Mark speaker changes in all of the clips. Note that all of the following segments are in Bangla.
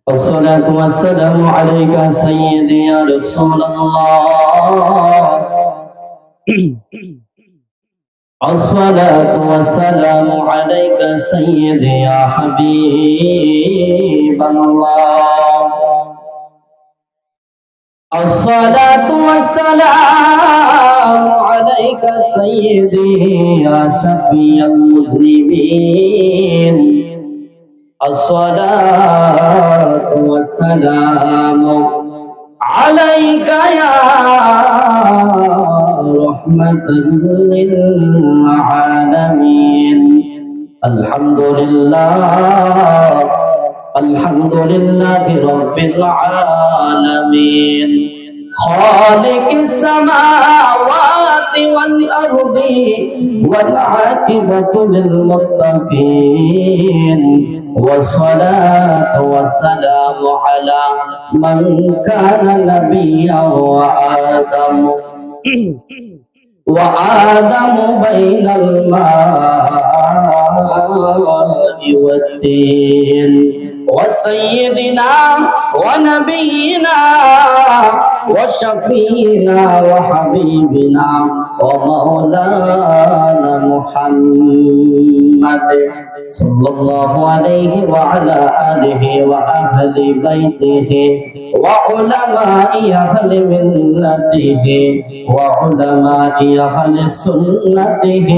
Speaker 1: الصلاة والسلام عليك سيدي يا رسول الله. الصلاة والسلام عليك سيدي يا حبيب الله. الصلاة والسلام عليك سيدي يا شفيع المذنبين. الصلاة والسلام عليك يا رحمة للعالمين. الحمد لله الحمد لله رب العالمين، خالق السماوات والأرض والعاقبة للمتقين. والصلاة والسلام على من كان نبيا وآدم بين الماء والدين. وسيدنا ونبينا وشفينا وحبيبنا ومولانا محمد صلى الله عليه وعلى آله وأهل بيته وعلماء أهل ملته وعلماء أهل سنته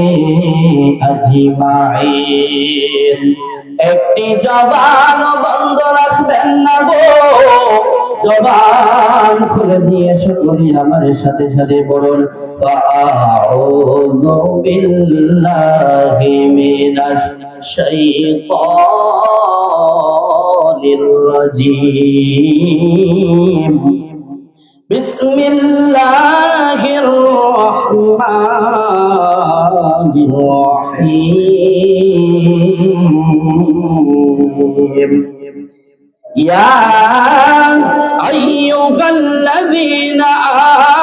Speaker 1: أجمعين. একটি জবান বন্ধ রাখবেন না গো, জবান খুলে দিয়ে সকলে আমার সাথে সাথে বলুন ফাআউযু বিল্লাহি মিনাশ শাইতানির রাজীম। বিসমিল্লাহির রহমানির রহিম। يا أيها الذين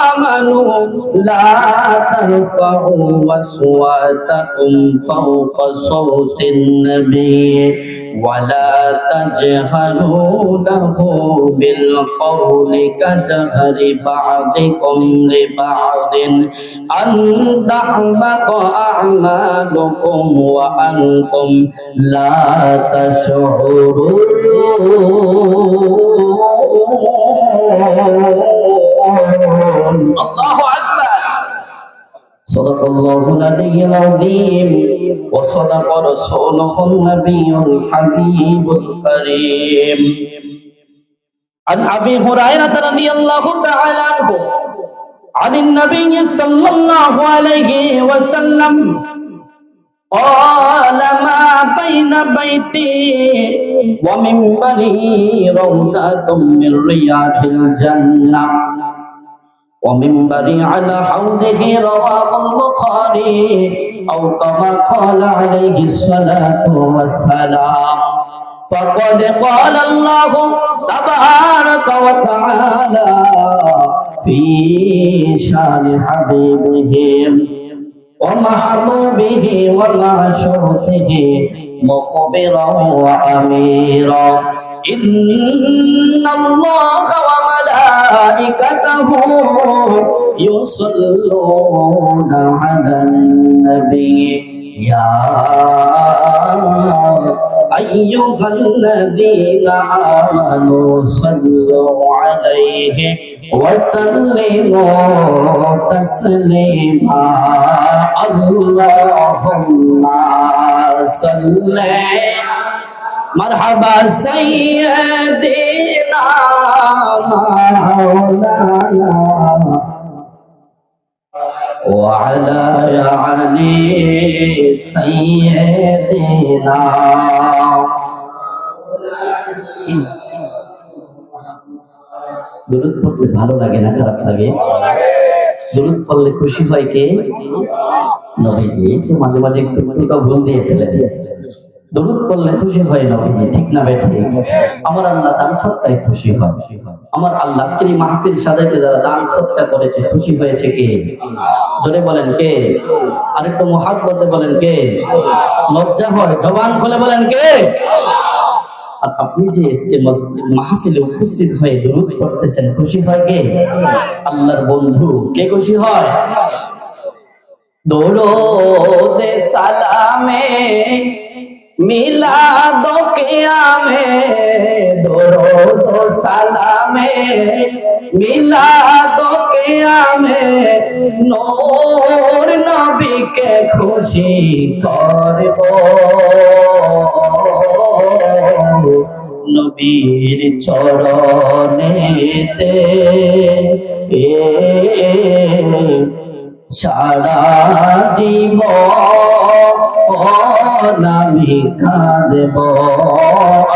Speaker 1: آمنوا لا ترفعوا أصواتكم فوق صوت النبي ولا تجهروا له بالقول كجهر بعضكم لبعض أن تحبط أعمالكم وأنتم لا تشعرون. الله أكبر. صدق الله العلي العظيم وصدق رسوله النبي الحبيب الكريم. عن أبي هريرة رضي الله تعالى عنه عن النبي صلى الله عليه وسلم قال ما بين بيتي ومنبري روضة من رياض الجنة ومنبري على حوضه رواه البخاري أو كما قال عليه الصلاة والسلام. فقد قال الله تبارك وتعالى في شان حبيبه ومحبوبه ومعشوقه مخبرا وأميرا إن الله وملائكته يصلون على النبي يا أيها الذين آمنوا صلوا عليه وسلموا تسليما. اللهم صل مرحبا سيدنا مولانا وعلى علي سيدنا. দুরূদ পড়তে ভালো লাগে না খারাপ লাগে? দুরূদ পড়লে খুশি হয় কে? নবীজি। একটু মাঝে মাঝে একটু ভুল দিয়ে ফেলে দিয়ে দুরূদ পড়লে খুশি হয় নবীজি, ঠিক না বেঠিক? আমার আল্লাহ দান সদকায় খুশি হয়। আমার আল্লাহ আজকের মাহফিল সাজাইতে যারা দান সদকা করেছে খুশি হয়েছে কে? জোরে বলেন কে? আরেকটু মুহাব্বতে বলেন কে? লজ্জা হয় জবান খুলে বলেন কে? আর আপনি যে মাহফিলে উপস্থিত হয়ে দুরূদ পড়তেছেন, খুশি হয় কে? আল্লাহর বন্ধু। কে খুশি হয়? দরুদ সালামে মিলাদ কিয়ামে, দরুদ সালামে মিলাদ কিয়ামে, নূর নবীকে খুশি করব, নবীর চরণেতে সারা জীবন আমি কাঁদব।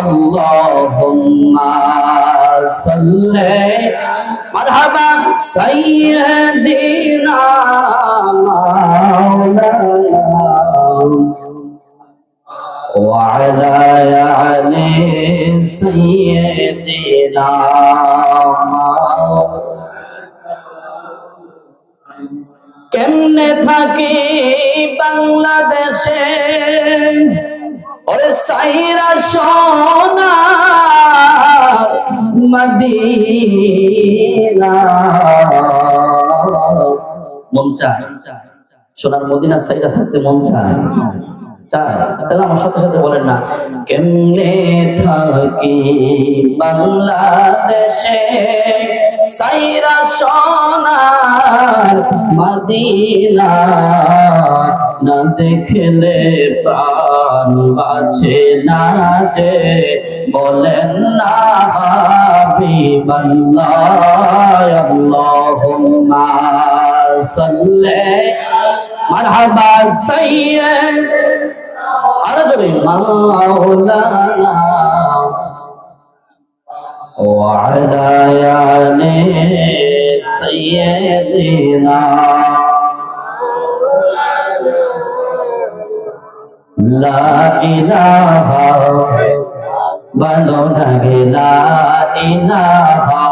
Speaker 1: আল্লাহুম্মা সাল্লি মারহাবা সাইয়্যিদিনা মাওলানা وعلى آل سيدنا কেমনে থাকি বাংলাদেশে ওরে সাইরা সোনা মদিনা, মন চায় সোনার মদিনা সাইরা থাকতে মন চায়। তাহলে আমার সাথে সাথে বলেন না, কেমনে থাকি বাংলাদেশে সাইরা সোনার মদিনা, না দেখলে প্রাণ বাঁচে না যে, বলেন না হাবিবাল্লাহ। আল্লাহুম্মা সাল্লি মারহাবা সাইয়্যিদ আরজুলি মাওলানা وعلى آل سيدنا لا إله বলো না লা ইলাহা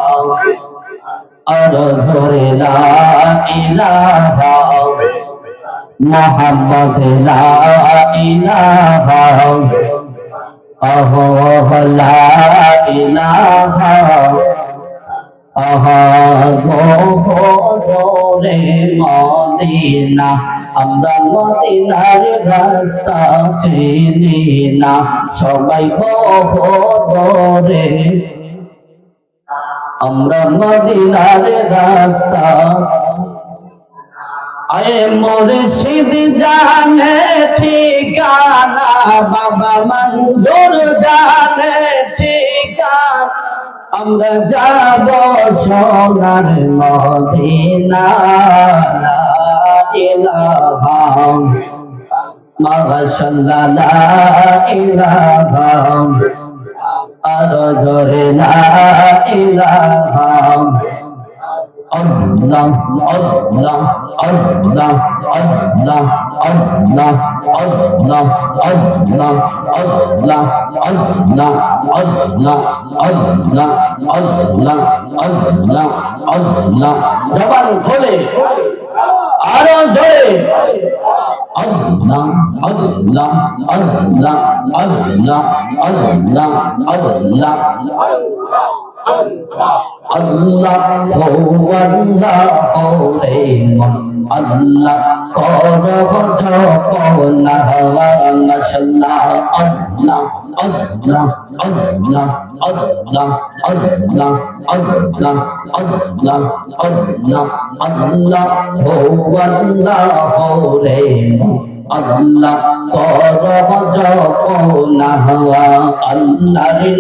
Speaker 1: আর ধরে লা ইলাহা মুহাম্মদ লা ইলাহা লা ইলাহা গোহদরে মদিনা, আমরা মদিনার রাস্তা চিনি না, সবাই গোহদরে, আমরা মদিনার রাস্তা। আয়ে মুর্শিদ জানে ঠিকানা, বাবা মঞ্জুর জানে ঠিকানা, আমরা যাব সোনার মদিনা। লা ইলাহা মাশাআল্লাহ, লা ইলাহা আর জোরে লা ইলাহা Allah Allah Allah Allah Allah Allah Allah Allah Allah Allah Allah Allah Allah Allah জবান খোলে আরো জোরে Allah Allah Allah Allah Allah Allah আল্লাহ রে মন আল্লাহ করহ জপনা মাশাআল্লাহ। আল্লাহ আল্লাহ আল্লাহ আল্লাহ আল্লাহ আল্লাহ আল্লাহ আল্লাহ আল্লাহ রে মন আল্লাহ করহ জপনা আল্লাহর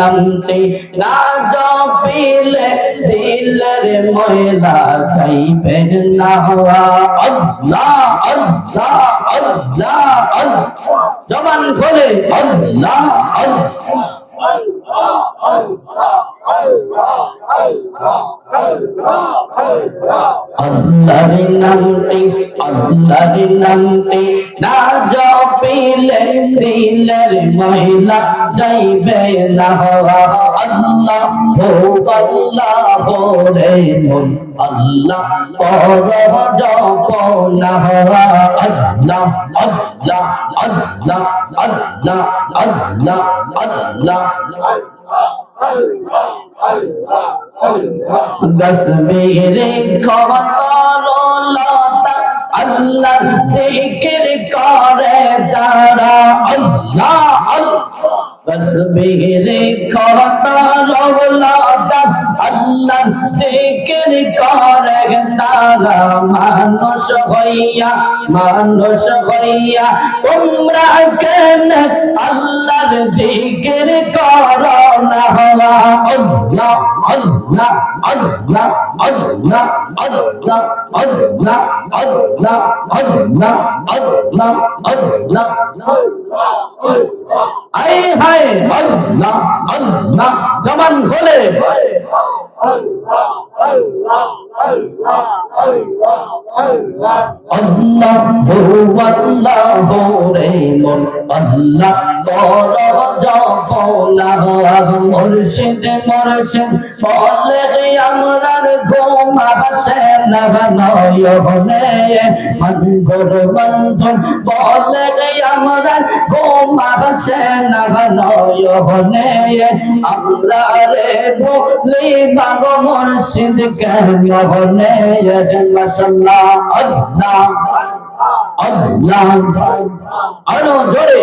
Speaker 1: নামটি না জপিলে দিলের ময়লা যাইবে না। আল্লাহ আল্লাহ আল্লাহ আল্লাহ জবান খোলে আল্লাহ আল্লাহ আল্লাহর নামটি না জপিলে দিলের ময়লা যাইবে না আল্লাহ আল্লাহ রে মন আল্লাহ পর জপনা আল্লাহ আল্লাহ আল্লাহ আল্লাহ আল্লাহ আল্লাহ গসবেরে খতলতা আল্লাহ জিকির করে তারা আল্লাহ আল্লাহ তসবিরে খতলতা আল্লাহ জিকির করে তারা মানুষ হইয়া তোমরা কেন আল্লাহর জিকির করো না আল্লাহ আল্লাহ আল্লাহ আল্লাহ আল্লাহ আল্লাহ আল্লাহ আল্লাহ আল্লাহ আল্লাহ আয় হায় আল্লাহ আল্লাহ জবান খোলে আল্লাহ আল্লাহ রে মন আল্লাহ তোর জপনা মুর্শিদ মুর্শিদ বলে আমরার ঘুম আসে না নয়নে মঞ্জুর মঞ্জুর বলে আমরার ঘুম আসে না নয়নে আমরা রে বলি বাগ মুর্শিদ কেমনে মাশাআল্লাহ আল্লাহ আল্লাহ আরো জোরে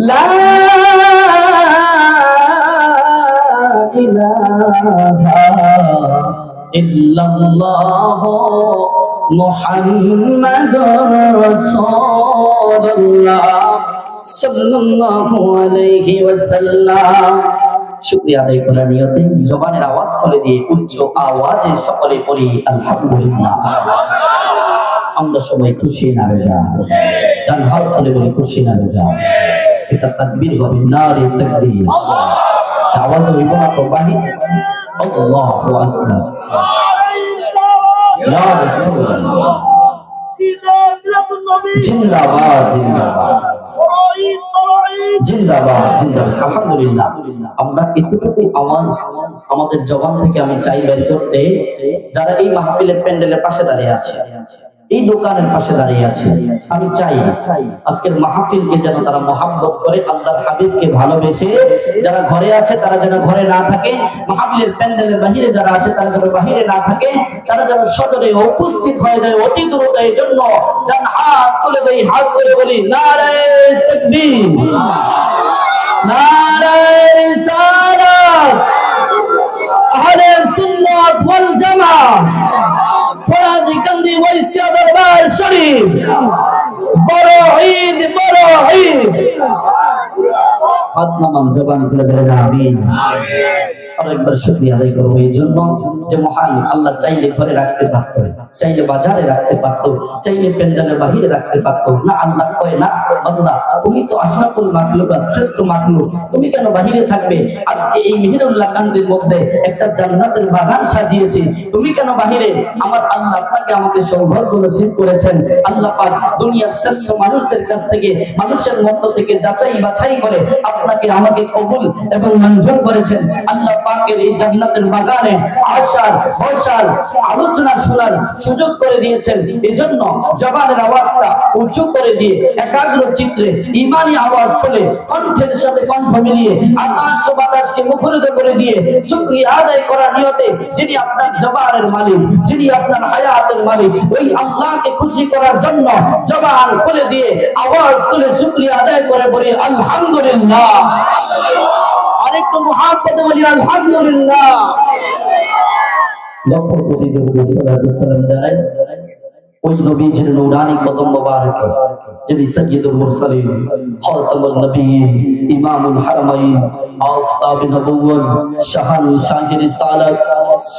Speaker 1: লা ইলাহা ইল্লাল্লাহ মুহাম্মাদুর রাসূলুল্লাহ সাল্লাল্লাহু আলাইহি ওয়াসাল্লাম। শুকরিয়া আদায় করার নিয়তে জবানের আওয়াজ খুলে দিয়ে উচ্চ আওয়াজে সকলে পড়ি আলহামদুলিল্লাহ। আমরা সবাই খুশি না বেজা গান হাত তুলে বলি খুশি না বেজা। এটা তাকবীর হবে নারে তাকবীর আওয়াজ হইব না তো বাহির আল্লাহু আকবার ইয়া রাসূলুল্লাহ জিন্দাবাদ জিন্দাবাদ জিন্দাবাদ জিন্দাবাদ আলহামদুলিল্লাহ। আমরা এতটুকু আওয়াজ আমাদের জবান থেকে আমি চাই বের করতে, যারা এই মাহফিলের প্যান্ডেলের পাশে দাঁড়িয়ে আছে, এই দোকানের পাশে দাঁড়িয়ে আছে, আমি চাই আজকের মাহফিলকে যেন তারা মহাব্বত করে, আল্লাহর হাবিবকে ভালোবেসে যারা ঘরে আছে তারা যেন ঘরে না থাকে, মাহফিলের প্যান্ডেলের বাহিরে যারা আছে তারা যেন বাহিরে না থাকে, তারা যেন সদরে উপস্থিত হয়ে যায় অতি দ্রুত। এই জন্য ডান হাত তুলে দেই, হাত করে বলি নারে তাকবীর নারে রিসালাত আহলে সুন্নাত ওয়াল জামাত ফরাজি কান্দি ওয়াইসিয়া দরবার শরীফ বড় ঈদ বড় ঈদ। হাত নামান জবান খুলে বলেন আমিন। আরেকবার শুকরিয়া আদায় করবো এই জন্য যে মহান আল্লাহ চাইলে ঘরে রাখতে পারতো, চাইলে বাজারে রাখতে পারতো, চাইলে প্যান্ডেলের বাহিরে রাখতে পারতো না। আল্লাহ কয় না বান্দা তুমি তো আশরাফুল মাখলুক, শ্রেষ্ঠ মাখলুক, তুমি কেন বাহিরে থাকবে? আজকে এই মেহেরুল্লাহ কান্দির মধ্যে একটা জান্নাতের বাগান সাজিয়েছি, তুমি কেন বাহিরে? আমার আল্লাহ আপনাকে আমাকে সৌভাগ্য নসিব করেছেন। আল্লাহ পাক দুনিয়ার শ্রেষ্ঠ মানুষদের কাছ থেকে, মানুষের মধ্য থেকে যাচাই বাছাই করে আপনাকে আমাকে কবুল এবং মঞ্জুর করেছেন। আল্লাহ পাকের এই জান্নাতের বাগানে আসার বসার আলোচনা শোনার সুযোগ করে দিয়েছেন। এজন্য জবানের আওয়াজটা উঁচু করে দিয়ে একাগ্র চিত্রে ইমানি আওয়াজ করে কণ্ঠের সাথে কণ্ঠ মিলিয়ে আকাশ ও বাতাসকে মুখরিত করে দিয়ে শুকরিয়া আদায় করার নিয়তে যিনি আপনার জবানের মালিক, যিনি আপনার হায়াতের মালিক, ওই আল্লাহকে খুশি করার জন্য জবান খুলে দিয়ে আওয়াজ তুলে শুকরিয়া আদায় করে বলি আলহামদুলিল্লাহ। আরেকটু মুহাব্বতে বলি আলহামদুলিল্লাহ। লক্ষ কোটি দরুদ সালাম জানাই ওই নবীজির নূরানি কদম মোবারকে, যিনি সাইয়্যিদুল মুরসালিন, খাতামুন নবিয়্যিন, ইমামুল হারামাইন, আফতাবে নবুওয়াত, শাহানশাহে রিসালাত,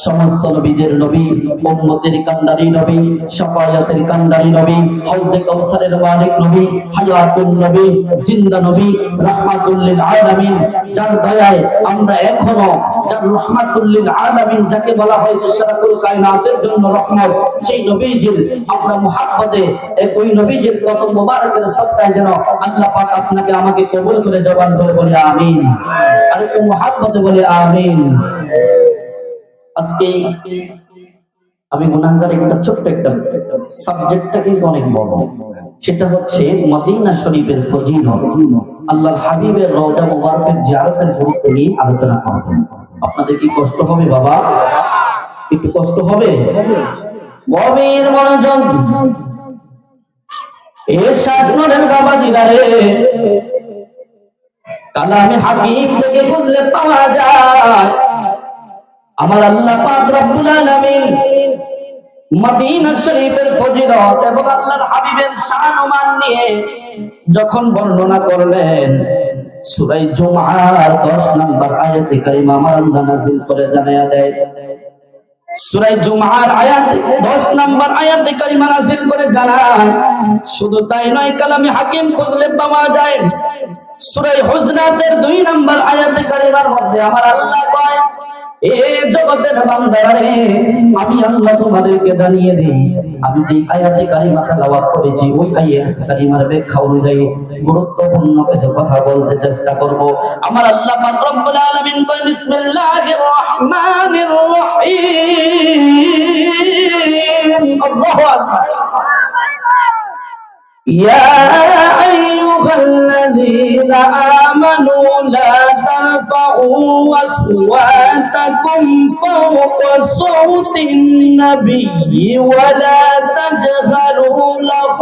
Speaker 1: সমস্ত নবীদের নবী, উম্মতের কান্ডারি নবী, শাফায়াতের কান্ডারি নবী, হাউজে কাউসারের মালিক নবী, হায়াতুন নবী, জিন্দা নবী, রাহমাতুল লিল আলামিন, যার দয়ায় আমরা এখনো, যার রাহমাতুল লিল আলামিন যাকে বলা হয়েছে সারাকুল কায়নাতের জন্য রহমত, সেই নবীজির আমরা মুহাব্বতে ওই নবীজির কদম মোবারকের সদকায় যেন আল্লাহ পাক আপনাকে আমাকে কবুল করে জবান করে বলি আমিন, আর একটু মুহাব্বতে বলি আমিন। আজকে আমি গুনাহগার একটা ছোট্ট একটা সাবজেক্টটা কিন্তু অনেক বড়, সেটা হচ্ছে মদিনা শরীফের ফজিলত, আল্লাহর হাবিবের রওজা মুবারকের জিয়ারতের গুরুত্ব নিয়ে আলোচনা করব। আপনাদের কি কষ্ট হবে বাবা? একটু কষ্ট হবে? গভীর মনোযোগ। এরশাদ করেন বাবাজিরা রে, কালামে হাকিম থেকে খুঁজলে পাওয়া যায় আমার আল্লাহ পাক রব্বুল আলামিন মদিনা শরীফের ফজিলত এবং আল্লাহর হাবিবের শান ও মান নিয়ে যখন বর্ণনা করলেন, সূরা জুমআর 10 নম্বর আয়াতে কারিমা আমার আল্লাহ নাযিল করে জানায়া দেয়। সূরা জুমআর আয়াত 10 নম্বর আয়াতে কারিমা নাযিল করে জানায়, শুধু তাই নয়, কালামে হাকিম খুঁজলে পাওয়া যায়। সূরা হুজরাতের 2 নম্বর আয়াতে কারিমার মধ্যে আমার আল্লাহ কয়, এ জগতের বান্দারা রে, আমি আল্লাহ তোমাদেরকে জানিয়ে দেই, আমি যে আয়াতে কারিমা তেলাওয়াত করেছি ওই আয়াতে কারিমার ব্যাখ্যা অনুযায়ী গুরুত্বপূর্ণ কিছু কথা বলতে চেষ্টা করব। আমার আল্লাহ পাক রব্বুল আলামিন কয়, বিসমিল্লাহির রহমানির রহিম, আল্লাহু আকবার। يا أيها الذين آمنوا لا ترفعوا أصواتكم فوق صوت النبي ولا تجهروا له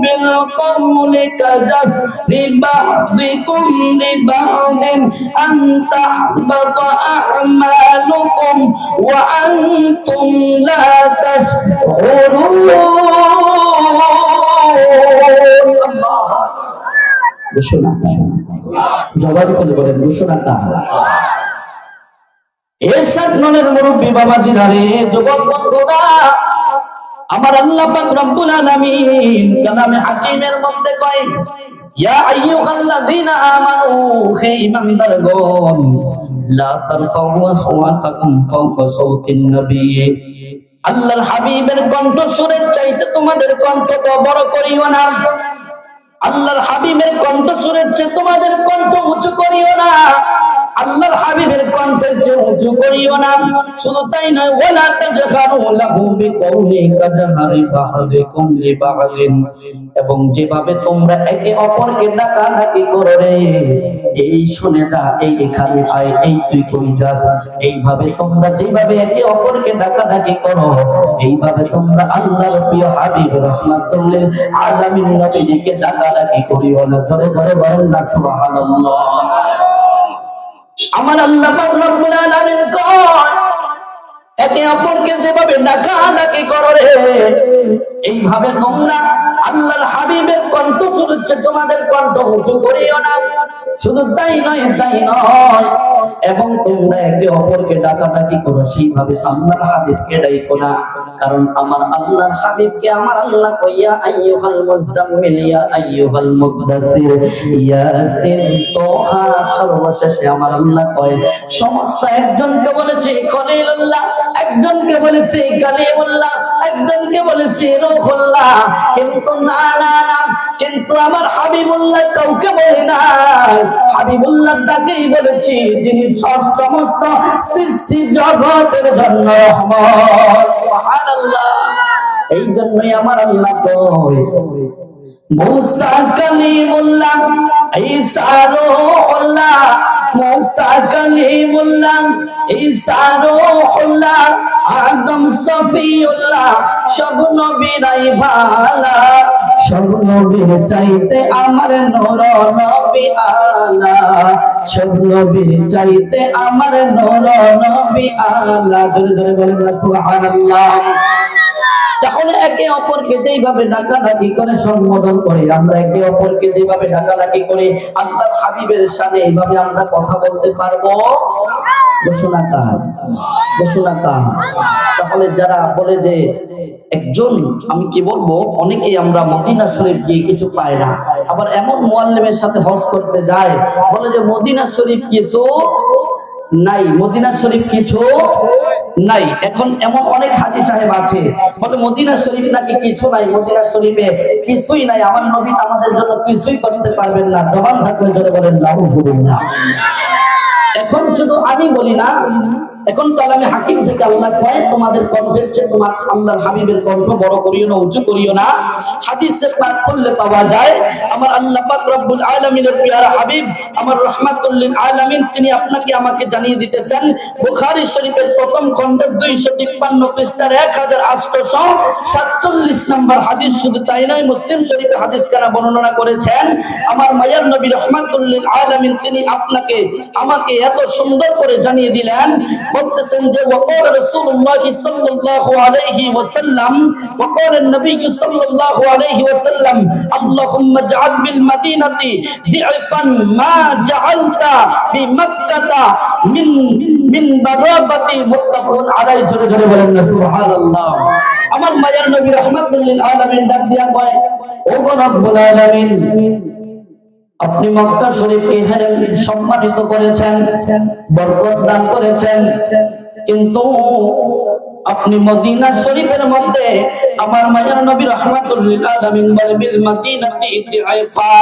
Speaker 1: بالقول كجهر بعضكم لبعض أن تحبط أعمالكم وأنتم لا تشعرون। জবান করে বলেন ঘোষণা তা। এরশাদ ননের মুরব্বী বাবাজিরা রে, যুবক বন্ধুরা, আমার আল্লাহ পাক রব্বুল আলামিন কালামে হাকিমের মধ্যে কয়, ইয়া আইয়ুহাল্লাযীনা আমানু, হে ঈমানদারগণ, লা তারফাউ আসওয়াতাকুম ফাওকা সাওতিন নবী, আল্লাহর হাবিবের কণ্ঠস্বরের চাইতে তোমাদের কণ্ঠটা বড় করিও না, আল্লাহর হাবিবের কণ্ঠস্বরের চেয়ে তোমাদের কণ্ঠ উঁচু করিও না, আল্লাহর হাবিবের কণ্ঠের চেয়ে উঁচু করিও না। শুধু তাই নয়, ওয়ালা তাজহারু লাহু বিকওলি কাজহারি বা'দিকুম লিবা'দিন, এবং যেভাবে তোমরা একে অপরকে ডাকাডাকি করো রে, এই শুনে যা, এই এখানে আয়, এই তুই কই যাস, এইভাবে তোমরা যেভাবে একে অপরকে ডাকাডাকি করো, এইভাবে তোমরা আল্লাহর প্রিয় হাবিব রাহমাতুল লিল আলামিন নবীজিকে ডাকাডাকি করিও না। জোরে জোরে বলেন না সুবহানাল্লাহ। আমার আল্লাহ পাক রব্বুল আলামিন কয়, একে অপরকে যেভাবে ডাকাডাকি করো রে, এইভাবে তোমরা আল্লাহর হাবিবের কণ্ঠ শুনছে, তোমাদের কণ্ঠ উঁচু করিও না। শুধু তাই নয়, এবং তোমরা একে অপরকে ডাকাডাকি করো, সেইভাবে আল্লাহর হাবিবকে ডাইকো না। কারণ আমার আল্লাহর হাবিবকে আমার আল্লাহ কইয়া, আইয়ুহাল মুযাম্মিল, ইয়া আইয়ুহাল মুদাসসির, ইয়াসিন, তোহা, সর্বশেষে আমার আল্লাহ কয়, সমস্ত একজনকে বলেছে খলিলুল্লাহ, একজনকে বলেছে কালিমুল্লাহ, একজনকে বলেছে রূহুল্লাহ, কিন্তু না না না, কিন্তু আমার হাবিবুল্লাহ কাউকে বলে না। হাবিবুল্লাহ তাকেই বলেছি যিনি সমস্ত সৃষ্টি জগতের জন্য রহমত। সুবহানাল্লাহ। এই জন্যই আমার আল্লাহ কয়, মুসা কালিমুল্লাহ, ঈসা রূহুল্লাহ, মুসা কালিমুল্লাহ, ঈসা রূহুল্লাহ, আদম সফিউল্লাহ, সব নবীরাই ভালা, সব নবীর চাইতে আমার নূর নবী আলা, সব নবীর চাইতে আমার নূর নবী আলা। জোরে জোরে বলেন না সুবহানাল্লাহ। তাহলে একে অপরকে যেভাবে ডাকাডাকি করে সম্বোধন করি, আমরা একে অপরকে যেভাবে ডাকাডাকি করি, আল্লাহর হাবিবের সামনে এইভাবে আমরা কথা বলতে পারবো? ঘোষণা কার? ঘোষণা কার? তাহলে যারা বলে যে একজন, আমি কি বলবো, অনেকেই আমরা মদিনা শরীফ গিয়ে কিছু পাই না, আবার এমন মুআল্লিমের সাথে হজ করতে যায়, বলে যে মদিনা শরীফ কিছু নাই, মদিনা শরীফ কিছু নাই। এখন এমন অনেক হাজী সাহেব আছে বলে মদিনা শরীফ নাকি কিছু নাই, মদিনা শরীফে কিছুই নাই, আমার নবী আমাদের জন্য কিছুই করতে পারবেন না। জবান থাকলে জোরে বলেন নাউযুবিল্লাহ। এখন শুধু আমি বলি না, এখন কালামে হাকিম থেকে আল্লাহ কয় তোমাদের কণ্ঠের চেয়ে তোমার আল্লাহর হাবিবের কণ্ঠ বড় করিও না, উঁচু করিও না। হাদিসে পাক করলে পাওয়া যায় আমার আল্লাহ পাক রব্বুল আলামিনের প্রিয় হাবিব আমার রাহমাতুল লিল আলামিন তিনি আপনাকে আমাকে জানিয়ে দিতেছেন বুখারী শরীফের প্রথম খণ্ডের 253 পৃষ্ঠার 1847 নম্বর হাদিস। শুধু তাই নয়, মুসলিম শরীফের হাদিস কানা বর্ণনা করেছেন আমার মায়ার নবী রাহমাতুল লিল আলামিন তিনি আপনাকে আমাকে এত সুন্দর করে জানিয়ে দিলেন, বলতেছেন যে ওয়াকাল রাসূলুল্লাহ সাল্লাল্লাহু আলাইহি ওয়াসাল্লাম, ওয়াকাল নবী সাল্লাল্লাহু আলাইহি ওয়াসাল্লাম আল্লাহুম্মা জাআল বিল মাদিনাতি দি'ফান মা জাআলতা বিমাক্কাতা মিন বারাকাতি। মুত্তাফাকুন আলাইহি। জোরে জোরে বলেন না সুবহানাল্লাহ। আমার মায়ার নবী রাহমাতুল লিল আলামিন ডাক দিয়া কয়, ও গো রব্বুল আলামিন, আপনি মক্কা শরীফকে সম্মানিত করেছেন, বরকত দান করেছেন, কিন্তু আপনি মদিনা শরীফের মধ্যে আমার মায়ার নবী রাহমাতুল লিল আলামিন বলে বিল মাদিনাতি ইতিআফা,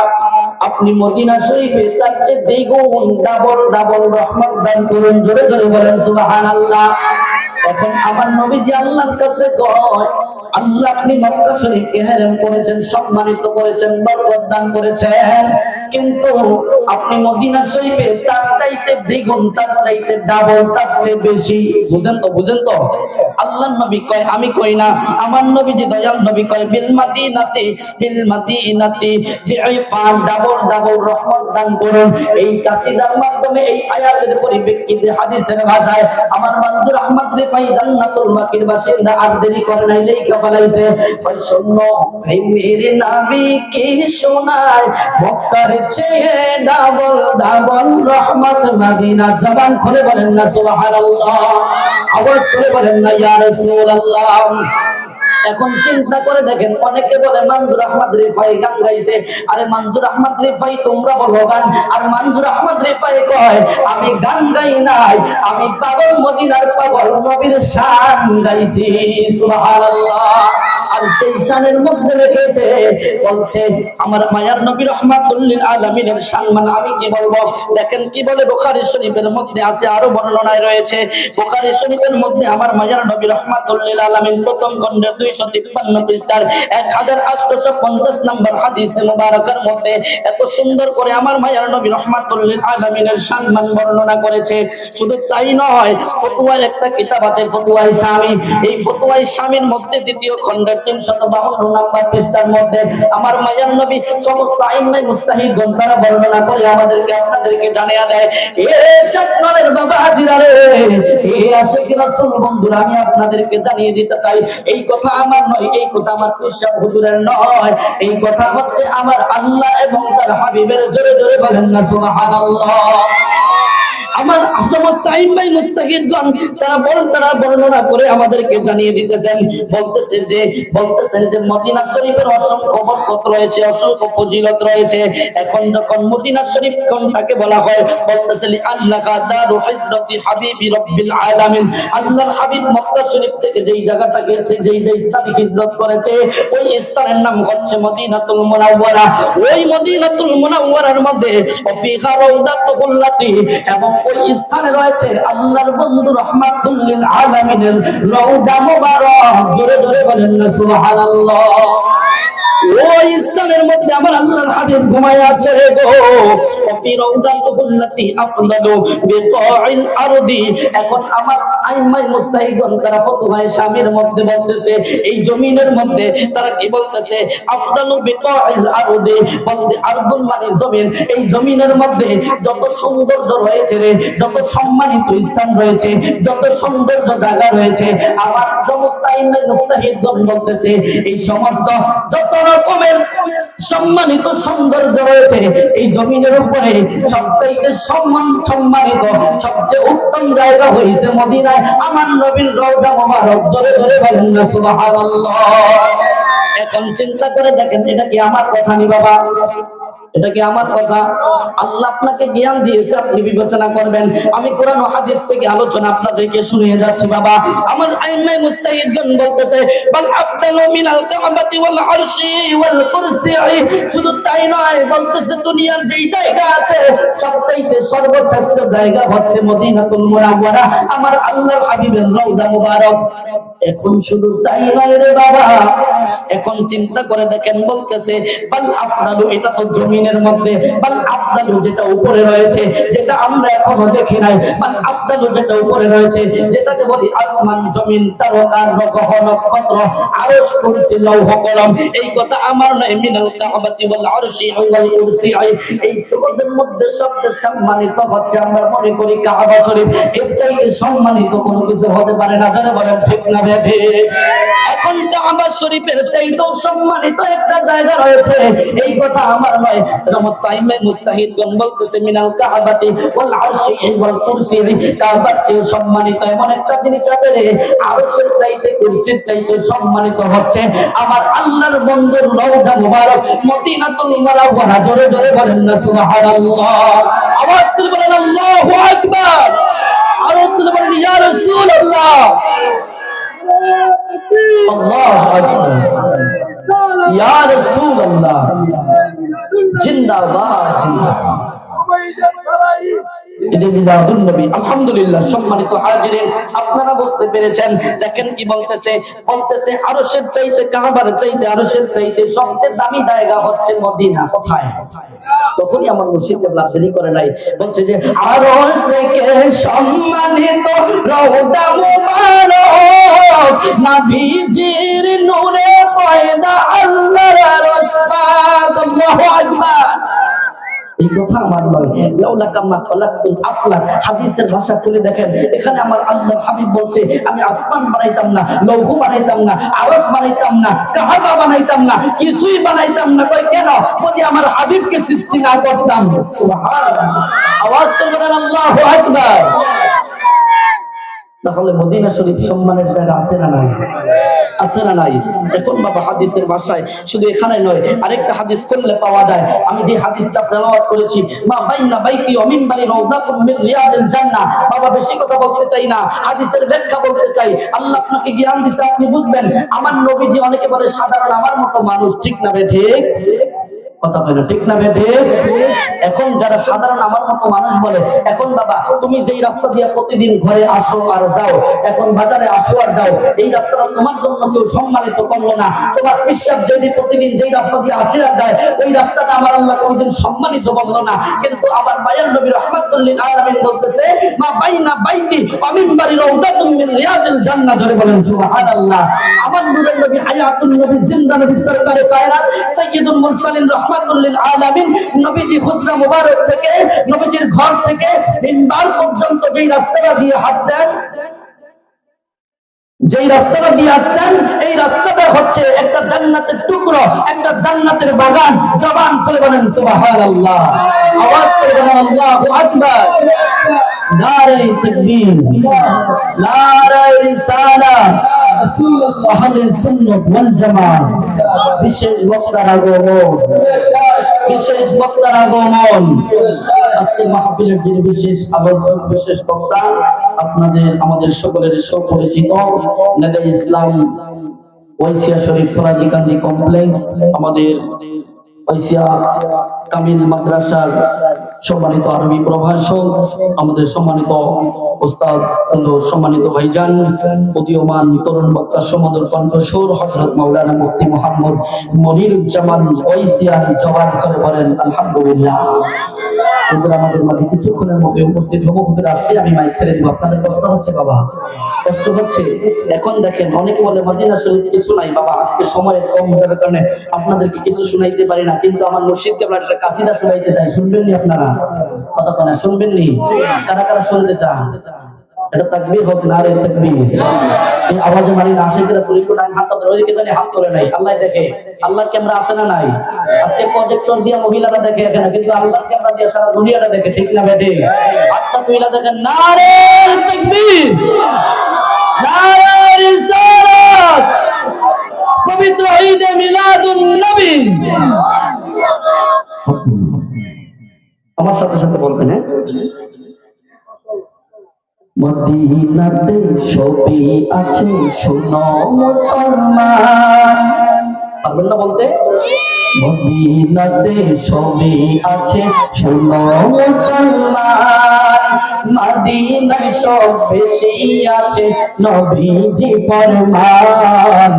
Speaker 1: আপনি মদিনা শরীফে তার চেয়ে দ্বিগুণ ডাবল ডাবল রহমত দান করুন। জোরে জোরে বলেন সুবহানাল্লাহ। এখন আমার নবীজি আল্লাহর কাছে কয়, আল্লাহ আপনি মক্কা শরীফকে হেরেম করেছেন, সম্মানিত করেছেন, বরকত দান করেছেন, কিন্তু আপনি মদিনা শরীফে তার চাইতে দ্বিগুণ, তার চাইতে ডাবল, তার চেয়ে বেশি। বুঝেন তো? বুঝেন তো? আল্লাহর নবী কয়, আমি কই না, আমার নবীজি দয়াল নবী কয় বিল মাদিনাতি দি'ফান, ডাবল ডাবল রহমত দান করুন। এই কাসিদার মাধ্যমে এই আয়াতের পরিপ্রেক্ষিতে হাদিসের ভাষায় আমার মানজুর আহমদ রিফাই জান্নাতুল বাকির বাসিন্দা আর দেরি করে নাই, লেখা ফেলাইছে, ওই শোনো এই মেরে নবী কি শোনায় মক্কার চেয়ে ডাবল ডাবল রহমত মদিনা। জবান খুলে বলেন না সুবহানাল্লাহ, আওয়াজ করে বলেন না ইয়া রাসূলুল্লাহ। এখন চিন্তা করে দেখেন, অনেকে বলে মনজুর আহমদ রিফাই গান গাইছে। আরে মনজুর আহমদ রিফাই তোমরা বলো গান, আর মনজুর আহমদ রিফাই কয় আমি গান গাই নাই, আমি পাগল মদিনার পাগল নবীর শান গাইছি। সুবহানাল্লাহ। আর সেই শানের মধ্যে রেখেছে, বলছে আমার মায়ার নবী রাহমাতুল লিল আলামিনের সম্মান আমি কি বলবো। দেখেন কি বলে বুখারী শরীফের মধ্যে আছে, আরো বর্ণনায় রয়েছে। বুখারী শরীফের মধ্যে আমার মায়ার নবী রাহমাতুল লিল আলামিন প্রথম খণ্ডের 253 পৃষ্ঠার 1850 নম্বর হাদিসে মুবারাকার মধ্যে এত সুন্দর করে আমার মায়ার নবী রাহমাতুল লিল আলামিনের সম্মান বর্ণনা করেছে। শুধু তাই নয়, ফতোয়ার একটা কিতাব আছে ফতোয়ায়ে শামী, এই ফতোয়ায়ে শামীর মধ্যে দ্বিতীয় খণ্ডের 352 নম্বর পৃষ্ঠার মধ্যে আমার মায়ার নবী সমস্ত আইম্মায়ে মুস্তাহিদগণ দ্বারা বর্ণনা করে আমাদেরকে আপনাদেরকে জানিয়ে দেয়, এ শাকমালের বাবা হাজিরা রে, এ আশিক রাসূল বন্ধুরা, আমি আপনাদেরকে জানিয়ে দিতে চাই এই কথা আমার নয়, এই কথা আমার কুশাব হুজুরের নয়, এই কথা হচ্ছে আমার আল্লাহ এবং তার হাবিবের। জোরে জোরে বলেন না সুবহানাল্লাহ। আমার সমস্ত আইম্মায়ে মুস্তাহিদগণ তারা বর্ণনা করে আমাদেরকে জানিয়ে দিতেছেন, বলতেছেন যে মদিনা শরীফের অসংখ্য বরকত রয়েছে, অসংখ্য ফজিলত রয়েছে। এখন যখন মদিনা শরীফ কোনটাকে বলা হয়, বলতেছেন আন্নাকা দারু হিজরতি হাবিবি রাব্বিল আলামিন, আল্লাহর হাবিব মক্কা শরীফ থেকে যেই জায়গাটাকে যেই স্থানে হিজরত করেছে ওই স্থানের নাম হচ্ছে মদিনাতুল মুনাওয়ারা। ওই মদিনাতুল মুনাওয়ারার মধ্যে ফিহা রাউদাতুল লাতি, এবং ওই স্থানে রয়েছে আল্লাহর বন্ধু রাহমাতুল লিল আলামিনের রওজা মুবারক। জোরে জোরে বলেন না সুবহানাল্লাহ। ওই স্থানের মধ্যে আমার আল্লাহর হাবিব ঘুমায় আছে গো। ওফি রাউদাতুল্লাতি আফদালু বিকাইল আরদি। এখন আমার আইমাই মুস্তাহিদন তারা ফতোয়ায়ে শামির মধ্যে বলতেছে, এই জমিনের মধ্যে তারা কি বলতেছে, আফদালু বিকাইল আরদি, বলতে আরদুল মানে জমিন, এই জমিনের মধ্যে যত সৌন্দর্য রয়েছে রে, যত সম্মানিত স্থান রয়েছে, যত সৌন্দর্য জায়গা রয়েছে, আমার সমস্ত আইমাই মুস্তাহিদন বলতেছে এই সমস্ত যত রকমের সম্মানিত সৌন্দর্য রয়েছে এই জমিনের উপরে সবচেয়ে সম্মানিত সবচেয়ে উত্তম জায়গা হয়েছে মদিনায় আমার নবীর রওজা মুবারক। জোরে জোরে বলেন না সুবহানাল্লাহ। এখন চিন্তা করে দেখেন, এটা কি আমার কথা নি বাবা? এটা কি আমার কথা? আল্লাহ আপনাকে জ্ঞান দিয়েছে, আপনি বিবেচনা করবেন। আমি কোরআন ও হাদিস থেকে আলোচনা আপনাদেরকে শুনিয়ে যাচ্ছি বাবা। আমার আইমায়ে মুস্তাহিদগণ বলতেছে, বাল আফদালু মিনাল কাবাতি ওয়াল আরশি ওয়াল কুরসি। শুধু তাই নয়, বলতেছে দুনিয়ার যেই জায়গা আছে সবচেয়ে সর্বশ্রেষ্ঠ জায়গা হচ্ছে মদিনাতুল মুনাওয়ারা, আমার আল্লাহর হাবিবের রওজা মুবারক। এখন শুধু তাই নয় রে বাবা, এখন চিন্তা করে দেখেন, বলতেছে বাল আফদালু, এটা তো জমিনের মধ্যে, বাল আফদালু যেটা উপরে রয়েছে, যেটা আমরা এখনো দেখি নাই, বাল আফদালু যেটা উপরে রয়েছে, যেটাকে বলি আসমান জমিন তারকা গ্রহ নক্ষত্র আরশ কুরসি লৌহ কলম, এই কথা আমার নয়। মিনাল কাবাতি ওয়াল আরশি ওয়াল কুরসি, এই জগতের মধ্যে সবচেয়ে সম্মানিত হচ্ছে আমরা মনে করি কাবা শরীফ। এর চাইতে সম্মানিত কোনো কিছু হতে পারে না। যারা বলেন ঠিক না বেঠে? এখন কাবা শরীফের চাইতেও সম্মানিত একটা জায়গা রয়েছে, এই কথা আমার নয়। মুস্তাহিদ মুস্তাহিদগণ বলতেছে মিনাল কাবাতি ওয়াল আরশি ওয়াল কুরসি, কাবার চেয়ে সম্মানিত এমন একটা জিনিস আছে রে, আরশের চাইতে কুরসির চাইতে সম্মানিত হচ্ছে আমার আল্লাহর বন্ধুর রওজা মুবারক মদিনাতুল মুনাওয়ারা। জোরে জোরে বলেন না সুবহানাল্লাহ। আওয়াজ তুলে বলেন আল্লাহু আকবার। আওয়াজ তুলে বলেন ইয়া রাসূলুল্লাহ। আল্লাহু আকবার, ইয়া রাসূলুল্লাহ। জিন্দাবাদ জিন্দাবাদ। আলহামদুলিল্লাহ। সম্মানিত হাজিরিন, আপনারা বুঝতে পেরেছেন। দেখেন কি বলতেছে, বলতেছে আরশের চাইতে কাবার চাইতে আরশের চাইতে সবচেয়ে দামি জায়গা হচ্ছে মদিনা। কোথায়? তখনই আমার মুর্শিদ কেবলা দেরি করে নাই, বলছে যে আরশ থেকে সম্মানিত রওজা মুবারক, নবীজির নূরে পয়দা আল্লাহর আরশ পাক। আল্লাহু আকবার। এই কথা আমার নয়। লাউলা কামা খলাকতুল আফলাক, হাদিসের ভাষা খুলে দেখেন, এখানে আমার আল্লাহ হাবিব বলছে আমি আসমান বানাইতাম না, লৌহ বানাইতাম না, আরশ বানাইতাম না, কাবা বানাইতাম না, কিছুই বানাইতাম না। কই কেন? যদি আমার হাবিবকে সৃষ্টি না করতাম। সুবহানাল্লাহ। আওয়াজ তো বলেন আল্লাহু আকবার। তাহলে মদিনা শরীফ সম্মানের জায়গা আছে না নাই? আছে না নাই? এখন বাবা হাদিসের ভাষায় শুধু এখানে নয়, আরেকটা হাদিস করলে পাওয়া যায়। আমি যে হাদিসটা তেলাওয়াত করেছি, মা বাইনা বাইতি ওয়া মিনবারি রাউদাতুম মিন রিয়াজিল জান্নাহ। বাবা বেশি কথা বলতে চাই না, হাদিসের ব্যাখ্যা বলতে চাই। আল্লাহ আপনাকে জ্ঞান দিয়েছে, আপনি বুঝবেন। আমার নবীজি অনেকে বলে সাধারণ আমার মতো মানুষ, ঠিক না বে ঠিক? কথা হয় না, ঠিক না বেঠে? এখন যারা সাধারণ আমার মতো মানুষ বলে, এখন বাবা তুমি যেই রাস্তা দিয়ে প্রতিদিন ঘরে আসো আর যাও, এখন বাজারে আসো আর যাও, এই রাস্তাটা তোমার জন্য কেউ সম্মানিত করলো না। তোমার পিসাব যদি প্রতিদিন যেই রাস্তা দিয়ে আসে আর যায়, ওই রাস্তাটা আমার আল্লাহ কোনোদিন সম্মানিত বললো না। কিন্তু আবার মায়ার নবী রাহমাতুল লিল আলামিন বলতেছে মা বাইনা বাইতি ওয়া মিনবারি রাউদাতুম মিন রিয়াজিল জান্নাহ। জোরে বলেন সুবহানাল্লাহ। আমার নূরের নবী, হায়াতুন নবী, জিন্দা নবী, সরকারে কায়নাত, সাইয়্যিদুল মুরসালিন রাহমাতুল লিল আলামিন, নবীজি হুজরা মুবারক থেকে, নবীজির ঘর থেকে মিম্বার পর্যন্ত যেই রাস্তাটা দিয়ে হাঁটতেন, যেই রাস্তাটা দিয়ে হাঁটতেন, এই রাস্তাটা হচ্ছে একটা জান্নাতের টুকরো, একটা জান্নাতের বাগান। জবান খুলে বলেন সুবহানাল্লাহ। আওয়াজ করে বলেন আল্লাহু আকবার। নারে তাকবীর, নারে রিসালাত, আহলে সুন্নাত ওয়াল জামাত। বিশেষ বক্তার আগমন, বিশেষ বক্তার আগমন। আজকে মাহফিলের যিনি বিশেষ আলোচক, বিশেষ বক্তা, আপনাদের আমাদের সকলের সুপরিচিত নেতা ইসলাম ওয়াইসিয়া শরীফ ফরাজি কান্দি কমপ্লেক্স, আমাদের ঐসিয়া কামিল মাদ্রাসার সম্মানিত আরবি প্রভাষক, আমাদের সম্মানিত ওস্তাদ সম্মানিত ভাইজান, উদীয়মান তরুণ বক্তা সমদর কণ্ঠস্বর হযরত মাওলানা মুফতি মুহাম্মদ মনিরুজ্জামান ঐসিয়ান জবান করে বলেন আলহামদুলিল্লাহ। আমাদের মাঝে কিছুক্ষণের মধ্যে উপস্থিত হবো। হুজুর আসলে আমি মাইক ছেড়ে দিব। আপনাদের কষ্ট হচ্ছে বাবা? কষ্ট হচ্ছে? এখন দেখেন অনেকে বলে মদিনা শরীফ কিছু নাই বাবা, আজকে সময়ের কম হওয়ার কারণে আপনাদেরকে কিছু শুনাইতে পারি না, কিন্তু আমার মুর্শিদ কেবলা একটা কাসিদা শুনাইতে চাই। শুনবেন নি আপনারা? কথা বলেন, শুনবেন নি? কারা কারা শুনতে চান? এটা তাকবীর হোক, নারে তাকবীর। এই আওয়াজে মানি না আশিকেরা শরীফ কোন হাত ধরে ওইদিকে জানি হাত তোলে নাই। আল্লাহ দেখে, আল্লাহর ক্যামেরা আছে না নাই? আজকে প্রজেক্টর দিয়ে মহিলারা দেখে এখানে, কিন্তু আল্লাহর ক্যামেরা দিয়ে সারা দুনিয়াটা দেখে, ঠিক না বেটে? হাতটা তুইলা দেখেন, নারে তাকবীর, নারে রিসালাত, পবিত্র ঈদে মিলাদুন নবী। আমার সাথে সাথে বলবেন, হ্যাঁ? মদিনাতে সবই আছে শোনো মুসলমান। পারবেন না বলতে? মদিনাতে সবই আছে শোনো মুসলমান, মদিনায় সব বেশি আছে নবীজি ফরমান,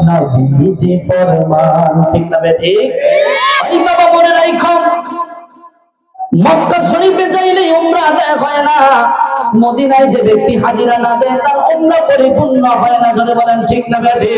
Speaker 1: নবীজি ফরমান। ঠিক না বেঠি? এই বাবা মনে রাখো, মক্কা শরীফে যাইলে উমরা আদায় হয় না, মদিনায় যে ব্যক্তি হাজিরা না দেয় তার উমরা পরিপূর্ণ হয় না। যদি বলেন ঠিক না বেঠি?